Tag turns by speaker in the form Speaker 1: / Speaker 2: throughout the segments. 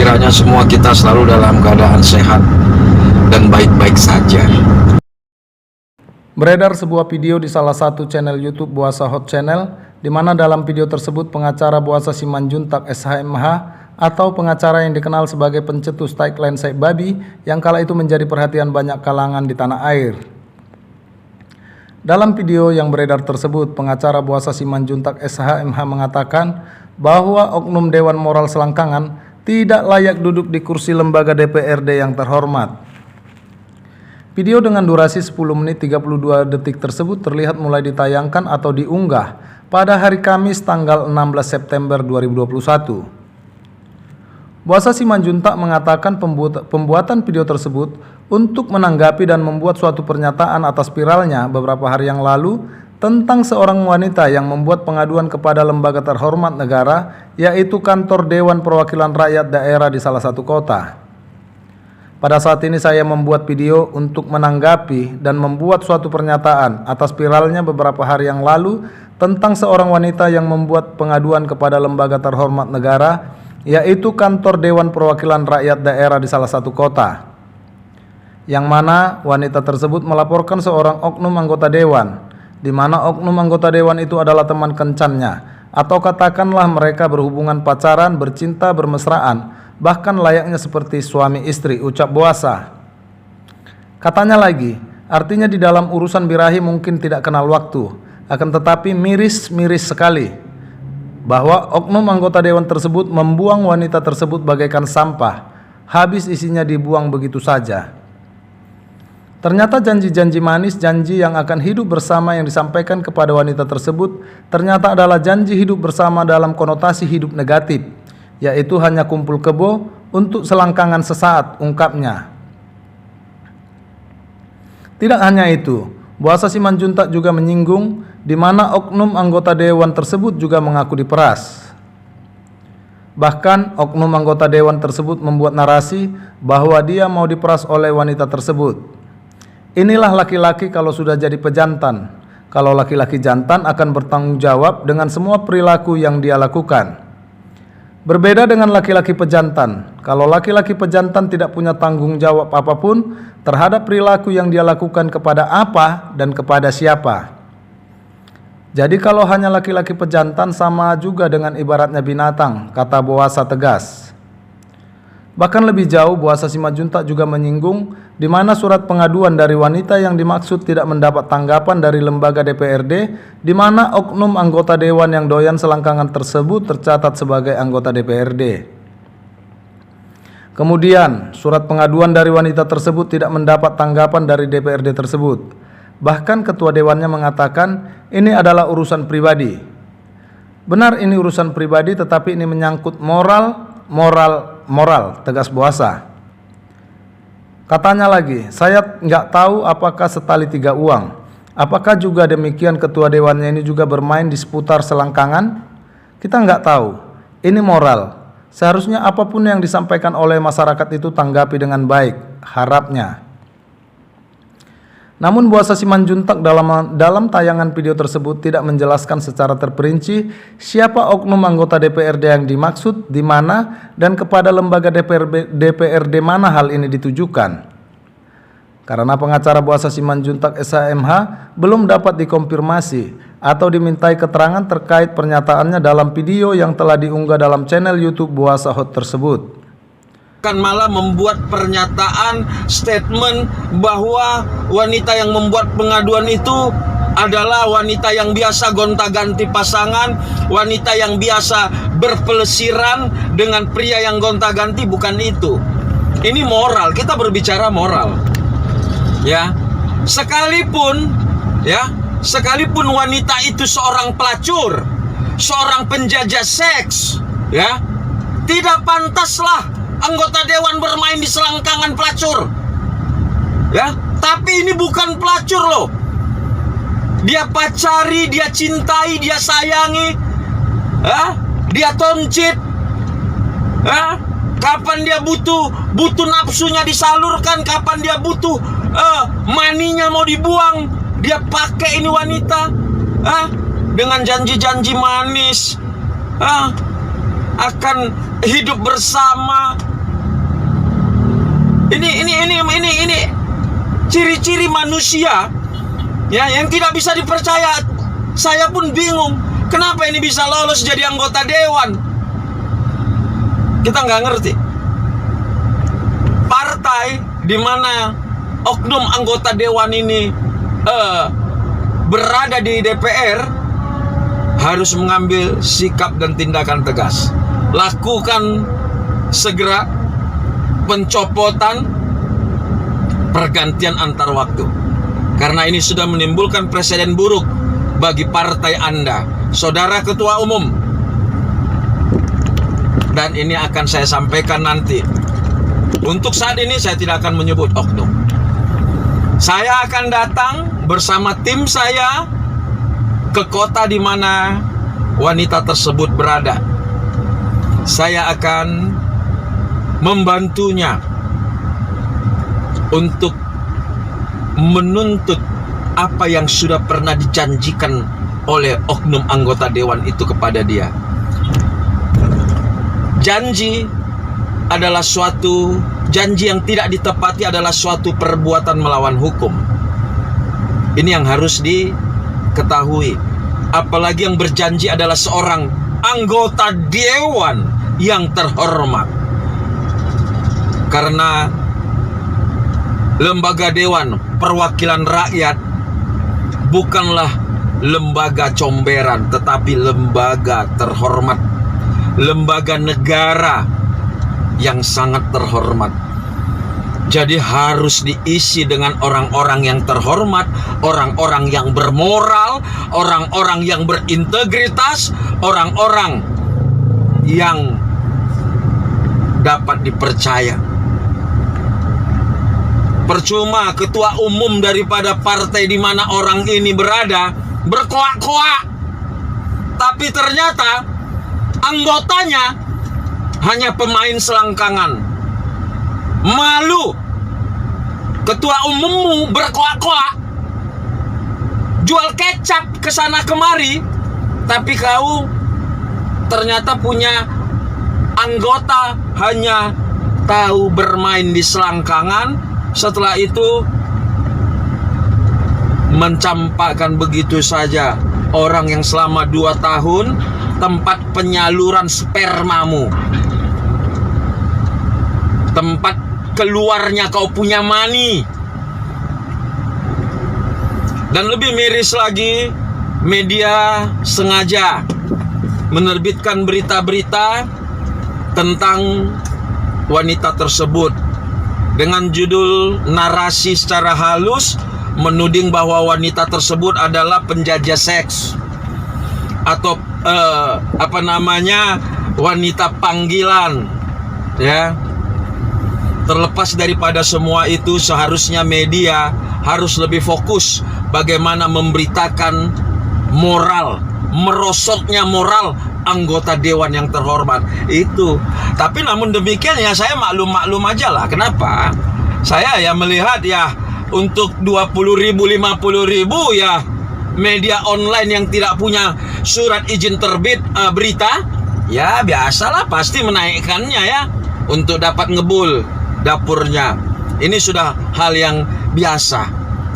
Speaker 1: kiranya semua kita selalu dalam keadaan sehat dan baik-baik saja.
Speaker 2: Beredar sebuah video di salah satu channel YouTube Boasa Hot Channel, di mana dalam video tersebut pengacara Boasa Simanjuntak SHMH atau pengacara yang dikenal sebagai pencetus tagline Syekh Babi yang kala itu menjadi perhatian banyak kalangan di tanah air. Dalam video yang beredar tersebut, pengacara Boasa Simanjuntak SHMH mengatakan bahwa oknum Dewan Moral Selangkangan tidak layak duduk di kursi lembaga DPRD yang terhormat. Video dengan durasi 10 menit 32 detik tersebut terlihat mulai ditayangkan atau diunggah pada hari Kamis tanggal 16 September 2021. Boasa Simanjuntak mengatakan pembuatan video tersebut untuk menanggapi dan membuat suatu pernyataan atas viralnya beberapa hari yang lalu tentang seorang wanita yang membuat pengaduan kepada lembaga terhormat negara, yaitu kantor Dewan Perwakilan Rakyat Daerah di salah satu kota. Pada saat ini saya membuat video untuk menanggapi dan membuat suatu pernyataan atas viralnya beberapa hari yang lalu tentang seorang wanita yang membuat pengaduan kepada lembaga terhormat negara, yaitu kantor Dewan Perwakilan Rakyat Daerah di salah satu kota, yang mana wanita tersebut melaporkan seorang oknum anggota dewan, di mana oknum anggota dewan itu adalah teman kencannya, atau katakanlah mereka berhubungan pacaran, bercinta, bermesraan, bahkan layaknya seperti suami istri, ucap Boasa. Katanya lagi, artinya di dalam urusan birahi mungkin tidak kenal waktu, akan tetapi miris-miris sekali bahwa oknum anggota dewan tersebut membuang wanita tersebut bagaikan sampah, habis isinya dibuang begitu saja. Ternyata janji-janji manis, janji yang akan hidup bersama yang disampaikan kepada wanita tersebut ternyata adalah janji hidup bersama dalam konotasi hidup negatif, yaitu hanya kumpul kebo untuk selangkangan sesaat, ungkapnya. Tidak hanya itu, Boasa Simanjuntak juga menyinggung di mana oknum anggota dewan tersebut juga mengaku diperas. Bahkan oknum anggota dewan tersebut membuat narasi bahwa dia mau diperas oleh wanita tersebut. Inilah laki-laki kalau sudah jadi pejantan. Kalau laki-laki jantan akan bertanggung jawab dengan semua perilaku yang dia lakukan. Berbeda dengan laki-laki pejantan. Kalau laki-laki pejantan tidak punya tanggung jawab apapun terhadap perilaku yang dia lakukan kepada apa dan kepada siapa. Jadi kalau hanya laki-laki pejantan sama juga dengan ibaratnya binatang, kata Boasa tegas. Bahkan lebih jauh, Boasa Simanjuntak juga menyinggung di mana surat pengaduan dari wanita yang dimaksud tidak mendapat tanggapan dari lembaga DPRD, di mana oknum anggota dewan yang doyan selangkangan tersebut tercatat sebagai anggota DPRD. Kemudian, surat pengaduan dari wanita tersebut tidak mendapat tanggapan dari DPRD tersebut. Bahkan ketua dewannya mengatakan ini adalah urusan pribadi. Benar, ini urusan pribadi, tetapi ini menyangkut moral, tegas Boasa. Katanya lagi, saya nggak tahu apakah setali 3 uang. Apakah juga demikian ketua dewannya ini juga bermain di seputar selangkangan? Kita nggak tahu. Ini moral. Seharusnya apapun yang disampaikan oleh masyarakat itu tanggapi dengan baik, harapnya. Namun Boasa Simanjuntak dalam tayangan video tersebut tidak menjelaskan secara terperinci siapa oknum anggota DPRD yang dimaksud, di mana, dan kepada lembaga DPRD mana hal ini ditujukan. Karena pengacara Boasa Simanjuntak SHMH belum dapat dikonfirmasi atau dimintai keterangan terkait pernyataannya dalam video yang telah diunggah dalam channel YouTube Boasa Hot tersebut.
Speaker 1: Kan malah membuat pernyataan statement bahwa wanita yang membuat pengaduan itu adalah wanita yang biasa gonta-ganti pasangan, wanita yang biasa berpelesiran dengan pria yang gonta-ganti. Bukan itu. Ini moral, kita berbicara moral. Ya. Sekalipun wanita itu seorang pelacur, seorang penjajah seks, ya, tidak pantaslah anggota dewan bermain di selangkangan pelacur. Ya, tapi ini bukan pelacur loh. Dia pacari, dia cintai, dia sayangi. Dia toncit. Kapan dia butuh nafsunya disalurkan, kapan dia butuh maninya mau dibuang, dia pakai ini wanita. Dengan janji-janji manis. Akan hidup bersama, Ini ciri-ciri manusia ya yang tidak bisa dipercaya. Saya pun bingung, kenapa ini bisa lolos jadi anggota dewan? Kita nggak ngerti. Partai di mana oknum anggota dewan ini berada di DPR harus mengambil sikap dan tindakan tegas. Lakukan segera pencopotan, pergantian antar waktu. Karena ini sudah menimbulkan presiden buruk bagi partai Anda, Saudara Ketua Umum. Dan ini akan saya sampaikan nanti. Untuk saat ini saya tidak akan menyebut oknum. Saya akan datang bersama tim saya ke kota di mana wanita tersebut berada. Saya akan membantunya untuk menuntut apa yang sudah pernah dijanjikan oleh oknum anggota dewan itu kepada dia. Janji adalah suatu janji yang tidak ditepati adalah suatu perbuatan melawan hukum. Ini yang harus diketahui. Apalagi yang berjanji adalah seorang anggota dewan yang terhormat. Karena lembaga dewan perwakilan rakyat bukanlah lembaga comberan, tetapi lembaga terhormat, lembaga negara yang sangat terhormat. Jadi harus diisi dengan orang-orang yang terhormat, orang-orang yang bermoral, orang-orang yang berintegritas, orang-orang yang dapat dipercaya. Percuma ketua umum daripada partai di mana orang ini berada berkoak-koak, tapi ternyata anggotanya hanya pemain selangkangan. Malu, ketua umummu berkoak-koak, jual kecap ke sana kemari, tapi kau ternyata punya anggota hanya tahu bermain di selangkangan. Setelah itu mencampakkan begitu saja orang yang selama 2 tahun tempat penyaluran spermamu, tempat keluarnya kau punya mani. Dan lebih miris lagi, media sengaja menerbitkan berita-berita tentang wanita tersebut dengan judul narasi secara halus menuding bahwa wanita tersebut adalah penjajah seks atau wanita panggilan, ya. Terlepas daripada semua itu, seharusnya media harus lebih fokus bagaimana memberitakan moral, merosotnya moral anggota dewan yang terhormat itu. Tapi namun demikian ya saya maklum aja lah. Kenapa? Saya ya melihat ya untuk 20.000, 50.000 ya media online yang tidak punya surat izin terbit berita, ya biasalah pasti menaikkannya ya untuk dapat ngebul dapurnya. Ini sudah hal yang biasa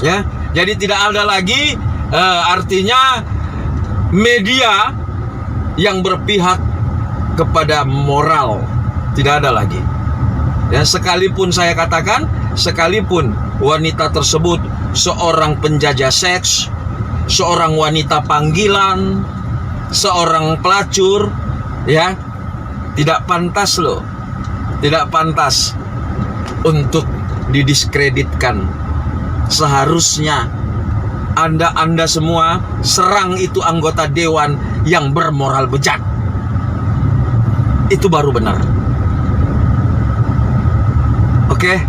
Speaker 1: ya. Jadi tidak ada lagi artinya media yang berpihak kepada moral, tidak ada lagi. Ya, sekalipun saya katakan, sekalipun wanita tersebut seorang penjajah seks, seorang wanita panggilan, seorang pelacur, ya, tidak pantas loh, tidak pantas untuk didiskreditkan. Seharusnya Anda semua serang itu anggota dewan yang bermoral bejat. Itu baru benar. Oke,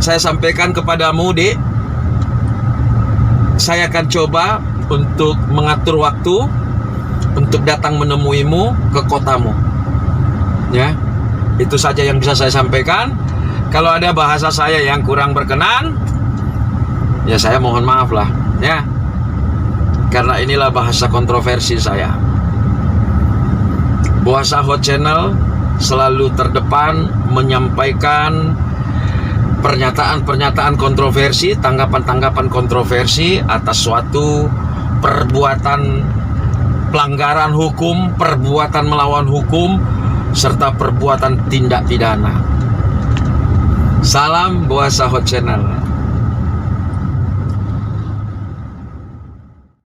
Speaker 1: saya sampaikan kepadamu, Dik. Saya akan coba untuk mengatur waktu untuk datang menemuimu ke kotamu. Ya, itu saja yang bisa saya sampaikan. Kalau ada bahasa saya yang kurang berkenan, ya saya mohon maaf lah, ya. Karena inilah bahasa kontroversi saya. Bahasa Hot Channel selalu terdepan menyampaikan pernyataan-pernyataan kontroversi, tanggapan-tanggapan kontroversi atas suatu perbuatan pelanggaran hukum, perbuatan melawan hukum, serta perbuatan tindak pidana. Salam Boasa Hot Channel.